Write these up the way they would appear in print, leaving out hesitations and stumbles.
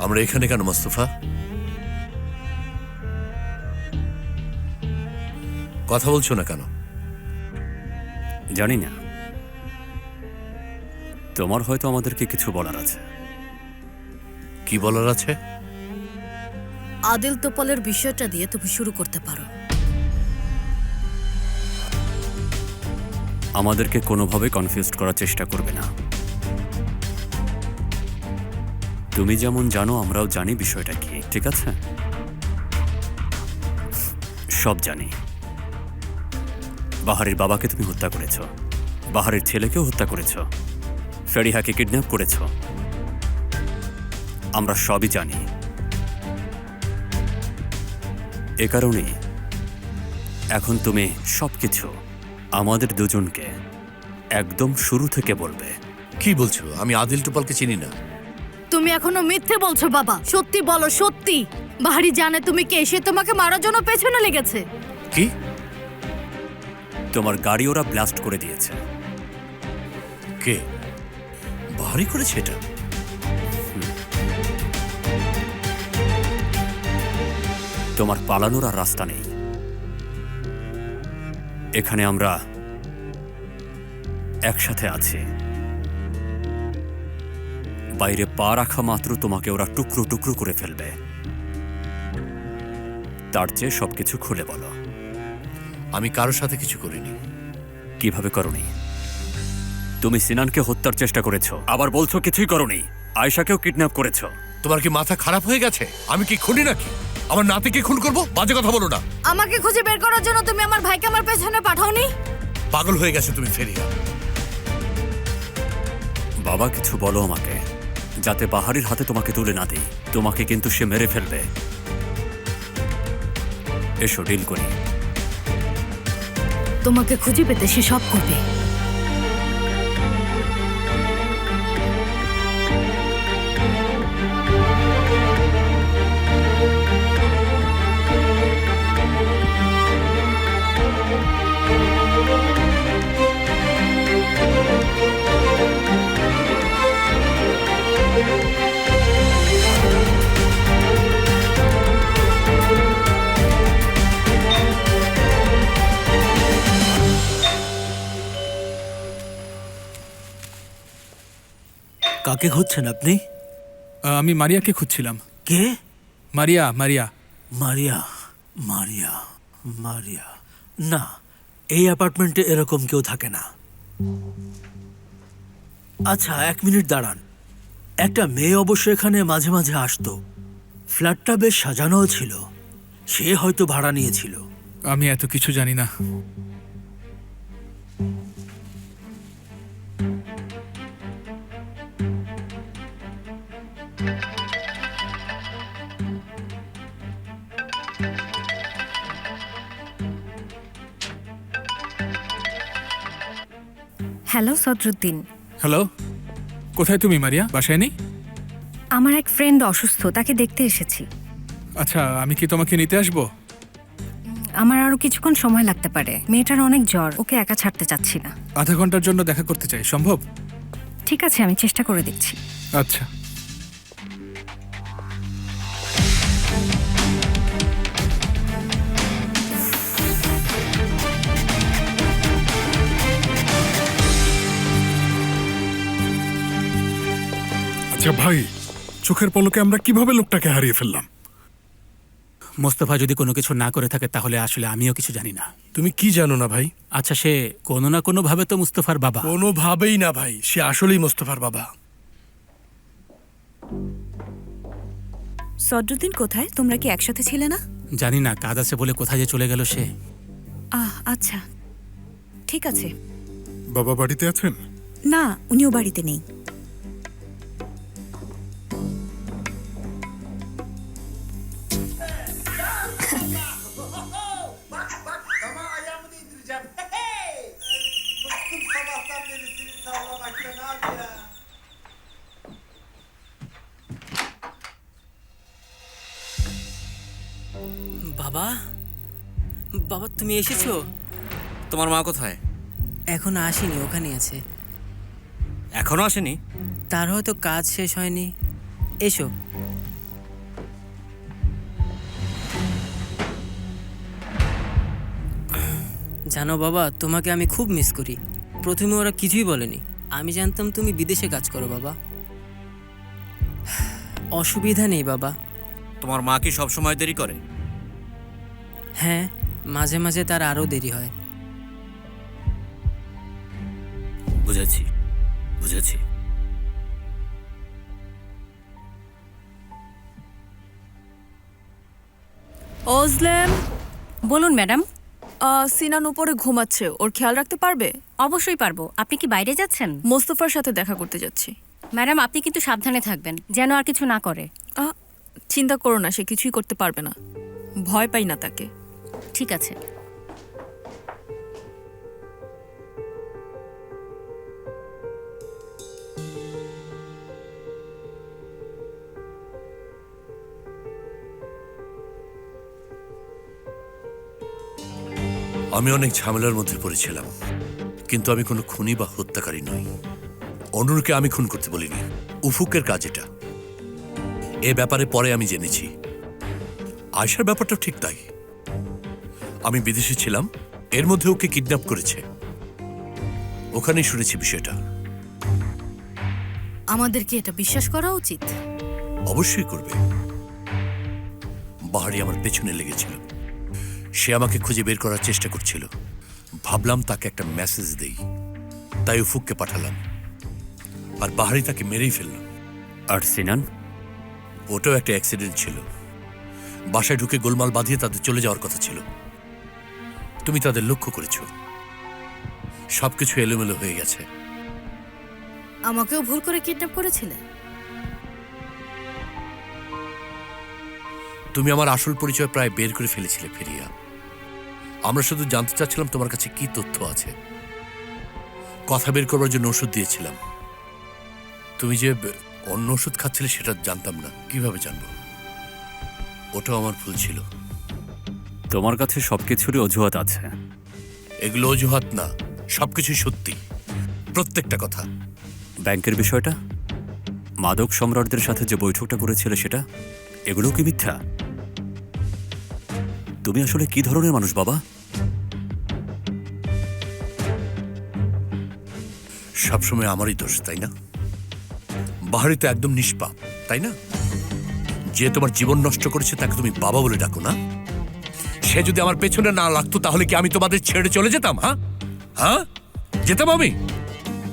আমরা এখানে কেন মোস্তফা? কথা বলছো না কেন? জানি না, তোমার হয়তো আমাদেরকে কিছু বলার আছে। কি বলার আছে? আদিল তোপলের বিষয়টা দিয়ে তুমি শুরু করতে পারো। আমাদেরকে কোনোভাবে কনফিউজ করার চেষ্টা করবে না। তুমি যেমন জানো আমরাও জানি বিষয়টা কি, ঠিক আছে? সব জানি। বাহারের বাবাকে তুমি হত্যা করেছ, বাহারের ছেলেকেও হত্যা করেছ, ফেরিহাকে কিডন্যাপ করেছ। আমরা সবই জানি। এ কারণেই এখন তুমি সবকিছু আমাদের দুজনকে একদম শুরু থেকে বলবে। কি বলছো? আমি আদিল টোপালকে চিনি না। তুমি এখনো মিথ্যে বলছো বাবা। সত্যি বলো, সত্যি। বাহারি জানে তুমি কে, সে তোমাকে মারার জন্য পেছনে লেগেছে। কি? তোমার গাড়ি ওরা ব্লাস্ট করে দিয়েছে। কে? বাহারি করেছে এটা? তোমার পালানোর আর রাস্তা নেই। এখানে আমরা একসাথে আছি। বাইরে পা রাখা মাত্র তোমাকে ওরা টুকরো টুকরো করে ফেলবে। তার চেয়ে সবকিছু খুলে বলো। আমি কারোর সাথে কিছু করিনি। কিভাবে করনি? তুমি সিনানকে হত্যার চেষ্টা করেছো, আবার বলছো কিছুই করনি। আয়েশাকেও কিডন্যাপ করেছো। তোমার কি মাথা খারাপ হয়ে গেছে? আমি কি খুনি নাকি? আমার নাতিকে খুন করবো? বাজে কথা বলো না। আমাকে খুঁজে বের করার জন্য তুমি আমার ভাইকে আমার পেছনে পাঠাওনি? পাগল হয়ে গেছে তুমি ফেরিয়া। বাবা কিছু বলো আমাকে, যাতে বাহারির হাতে তোমাকে তুলে না দিই। তোমাকে কিন্তু সে মেরে ফেলবে। এসো ডিল করি। তোমাকে খুঁজে পেতে সে সব করবে। কাকে খুঁজছেন আপনি? আমি মারিয়াকে খুঁজছিলাম। কে? মারিয়া মারিয়া মারিয়া? মারিয়া? মারিয়া? না, এই অ্যাপার্টমেন্টে এরকম কেউ থাকে না। আচ্ছা, 1 মিনিট দাঁড়ান। একটা মেয়ে অবশ্য এখানে মাঝে মাঝে আসতো। ফ্ল্যাটটা বেশ সাজানোও ছিল। সে হয়তো ভাড়া নিয়েছিল। আমি এত কিছু জানি না। হ্যালো সদরুদ্দিন। হ্যালো, কোথায় তুমি মারিয়া? বাসায় নেই? আমার এক ফ্রেন্ড অসুস্থ, তাকে দেখতে এসেছি। আচ্ছা, আমি কি তোমাকে নিতে আসবো? আমার আরো কিছুক্ষণ সময় লাগতে পারে। মেয়েটার অনেক জ্বর, ওকে একা ছাড়তে চাচ্ছি না। আধা ঘন্টার জন্য দেখা করতে চাই, সম্ভব? ঠিক আছে, আমি চেষ্টা করে দেখছি। আচ্ছা। আচ্ছা ভাই, চোখের পলকে আমরা কিভাবে লোকটাকে হারিয়ে ফেললাম? মোস্তফা যদি কোনো কিছু না করে থাকে তাহলে আসলে আমিও কিছু জানি না। তুমি কি জানো না ভাই? আচ্ছা, সে কোনো না কোনো ভাবে তো মুস্তফার বাবা। কোনোভাবেই না ভাই, সে আসলেই মোস্তফার বাবা। সদরুদ্দিন কোথায়? তোমরা কি একসাথে ছিলে না? জানি না, কাজ আছে বলে কোথায় যে চলে গেল সে। আচ্ছা, ঠিক আছে। বাবা বাড়িতে আছেন? না, উনিও বাড়িতে নেই। বাবা, বাবা তুমি এসেছো? তোমার মা কোথায়? এখনো আসেনি, ওখানে আছে। এখনো আসেনি? তার হয়তো কাজ শেষ হয়নি। এসো, জানো বাবা, তোমাকে আমি খুব মিস করি। প্রথমে ওরা কিছুই বলেনি, আমি জানতাম তুমি বিদেশে কাজ করো বাবা। অসুবিধা নেই বাবা। তোমার মা কি সব সময় দেরি করে? হ্যাঁ, মাঝে মাঝে তার আরও দেরি হয়। বুঝেছি বুঝেছি। ওজলেম, বলুন ম্যাডাম। সিনান উপরে ঘুমাচ্ছে, ওর খেয়াল রাখতে পারবে? অবশ্যই পারবো। আপনি কি বাইরে যাচ্ছেন? মোস্তফার সাথে দেখা করতে যাচ্ছি। ম্যাডাম, আপনি কিন্তু সাবধানে থাকবেন, যেন আর কিছু না করে। চিন্তা করো না, সে কিছুই করতে পারবে না। ভয় পাই না তাকে। ঠিক আছে। আমি অনেক ঝামেলার মধ্যে পড়েছিলাম, কিন্তু আমি কোনো খুনি বা হত্যাকারী নই। অনুরকে আমি খুন করতে বলিনি, উফুকের কাজ এটা। এ ব্যাপারে পরে আমি জেনেছি। আয়শার ব্যাপারটা ঠিক তাই। আমি বিদেশে ছিলাম, এর মধ্যে ওকে কিডন্যাপ করেছে। ওখানেই শুনেছি বিষয়টা। আমাদের কি এটা বিশ্বাস করা উচিত? অবশ্যই করবে। বাহারি আমার পেছনে লেগেছিল, সে আমাকে খুঁজে বের করার চেষ্টা করছিল। ভাবলাম তাকে একটা মেসেজ দেই, তাই উফুককে পাঠালাম, আর বাহারি তাকে মেরেই ফেলল। আর সিনান? ওটাও একটা অ্যাক্সিডেন্ট ছিল। বাসায় ঢুকে গোলমাল বাঁধিয়ে তাদের চলে যাওয়ার কথা ছিল। তুমি তাদের লক্ষ্য করেছ, সবকিছু এলোমেলো হয়ে গেছে। আমাকেও ভুল করে কিডন্যাপ করেছিলে? তুমি আমার আসল পরিচয় প্রায় বের করে ফেলেছিলে ফেরিয়া। আমরা শুধু জানতে চাচ্ছিলাম তোমার কাছে কি তথ্য আছে। কথা বের করবার জন্য ওষুধ দিয়েছিলাম। তুমি যে অন্য ওষুধ খাচ্ছিলে সেটা জানতাম না। কিভাবে জানবো? ওটাও আমার ভুল ছিল। তোমার কাছে সবকিছুরই অজুহাত আছে। এগুলো অজুহাত না, সবকিছুই সত্যি, প্রত্যেকটা কথা। ব্যাংকের বিষয়টা, মাদক সম্রাটদের সাথে যে বৈঠকটা করেছিল সেটা, এগুলো কি মিথ্যা? তুমি আসলে কি ধরনের মানুষ বাবা? সবসময় আমারই দোষ, তাই না? বাহারি তো একদম নিষ্পাপ, তাই না? যে তোমার জীবন নষ্ট করেছে তাকে তুমি বাবা বলে ডাকো না? সে যদি আমার পেছনে না লাগতো তাহলে কি আমি তোমাদের ছেড়ে চলে যেতাম? হ্যাঁ হ্যাঁ, যেতাম আমি?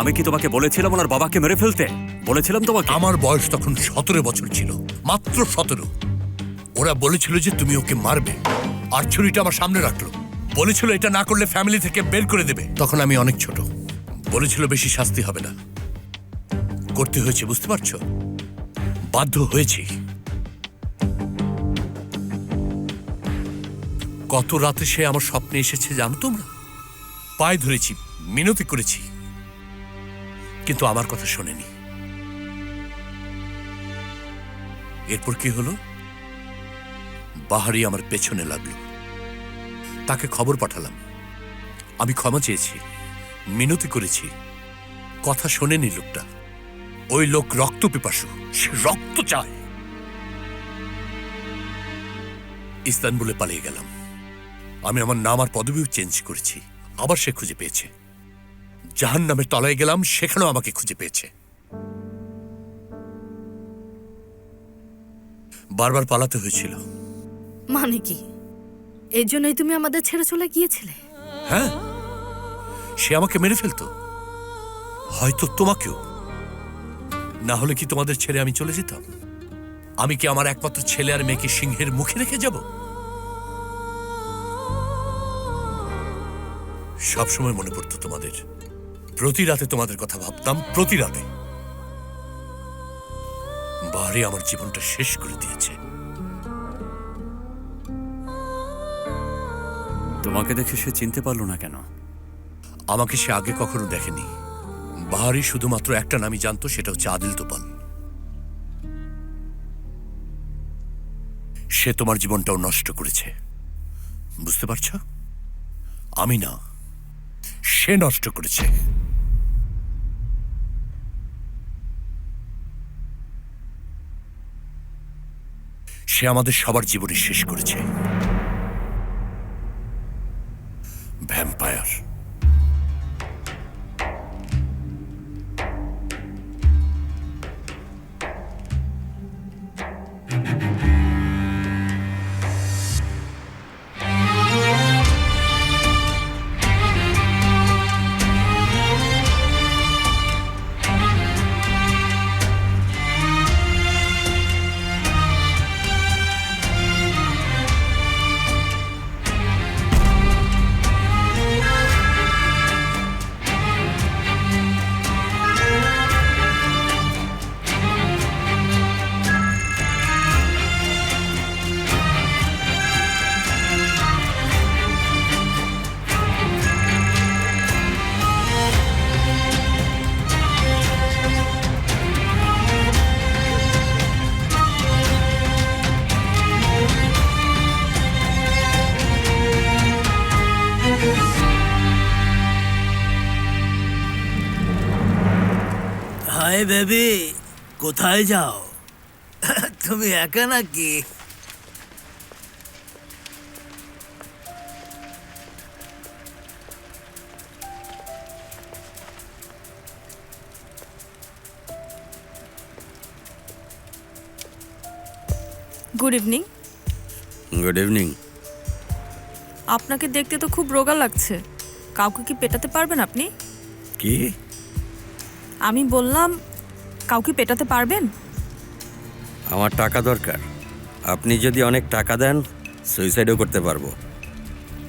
আমি কি তোমাকে বলেছিলাম ওনার বাবাকে মেরে ফেলতে? বলেছিলাম তোমাকে? আমার বয়স তখন 17 বছর ছিল, মাত্র 17। ওরা বলেছিল যে তুমি ওকে মারবে, আর ছুরিটা আমার সামনে রাখলো। বলেছিল এটা না করলে ফ্যামিলি থেকে বের করে দেবে। তখন আমি অনেক ছোট। বলেছিল বেশি শাস্তি হবে না। করতে হয়েছে, বুঝতে পারছো? বাধ্য হয়েছি। কত রাতে সে আমার স্বপ্নে এসেছে জানো তোমরা? পায়ে ধরেছি, মিনতি করেছি, কিন্তু আমার কথা শোনেনি। এরপর কি হলো? বাহারি আমার পেছনে লাগলো। তাকে খবর পাঠালাম, আমি ক্ষমা চেয়েছি, মিনতি করেছি, কথা শোনেনি লোকটা। ওই লোক রক্ত পিপাসু, সে রক্ত চায়। ইস্তানবুলে পালিয়ে গেলাম। আমি আমার নাম আর পদবিও চেঞ্জ করেছি। আবার সে খুঁজে পেয়েছে। জাহান্নামের তলায় গেলাম, সেখানেও আমাকে খুঁজে পেয়েছে। বারবার পালাতে হয়েছিল। মানে কি? এই জন্যই তুমি আমাদের ছেড়ে চলে গিয়েছিলে? হ্যাঁ, সে আমাকে মেরে ফেলতো, হয়তো তোমাকেও। না হলে কি তোমাদের ছেড়ে আমি চলে যেতাম? আমি কি আমার একমাত্র ছেলে আর মেয়েকে সিংহের মুখে রেখে যাব? সবসময় মনে পড়তো তোমাদের। প্রতি রাতে তোমাদের কথা ভাবতাম, প্রতি রাতে। বাহারি আমার জীবনটা শেষ করে দিয়েছে। তোমাকে দেখে সে চিনতে পারলো না কেন? আমাকে সে আগে কখনো দেখেনি। বাহারি শুধুমাত্র একটা নামই জানতো, সেটা হচ্ছে আদিল তোপাল। সে তোমার জীবনটাও নষ্ট করেছে, বুঝতে পারছো? আমি না, সে নষ্ট করেছে। সে আমাদের সবার জীবনে শেষ করেছে। ভ্যাম্পায়ার। ভ্যাম্পায়ার। হাই বেবি, কোথায় যাও? তুমি একা নাকি? Good evening. Good evening. আপনাকে দেখতে তো খুব রোগা লাগছে, কাউকে কি পেটাতে পারবেন আপনি? কি? আমি বললাম কাউকে পেটাতে পারবেন? আমার টাকা দরকার। আপনি যদি অনেক টাকা দেন সুইসাইডও করতে পারবো।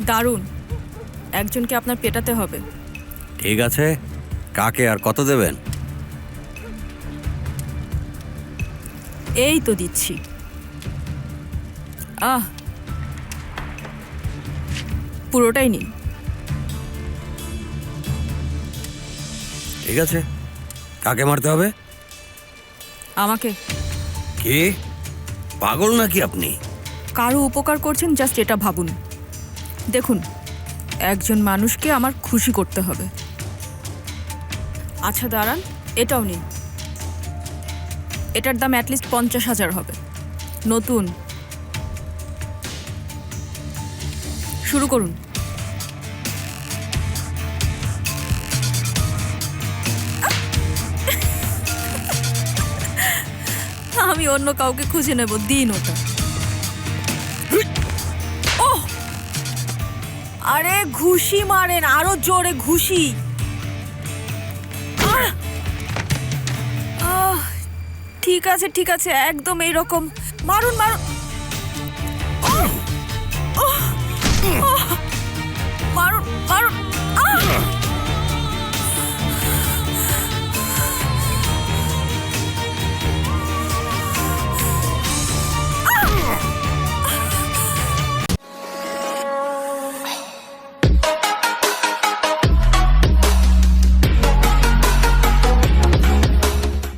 দারুণ, একজনকে আপনার পেটাতে হবে। ঠিক আছে, কাকে আর কত দেবেন? এই তো দিচ্ছি। পুরোটাই নিন। ঠিক আছে, কাকে মারতে হবে? আমাকে। কি পাগল নাকি আপনি? কারো উপকার করছেন জাস্ট এটা ভাবুন। দেখুন, একজন মানুষকে আমার খুশি করতে হবে। আচ্ছা দাঁড়ান, এটাও নিন। এটার দাম অ্যাটলিস্ট 50,000 হবে, নতুন। শুরু করুন। আমি অন্য কাউকে খুঁজে নেব, দিন ওটা। ওহ! আরে ঘুষি মারেন, আরো জোরে ঘুষি। ঠিক আছে ঠিক আছে, একদম এইরকম মারুন মারুন। ওহ! ওহ! ওহ!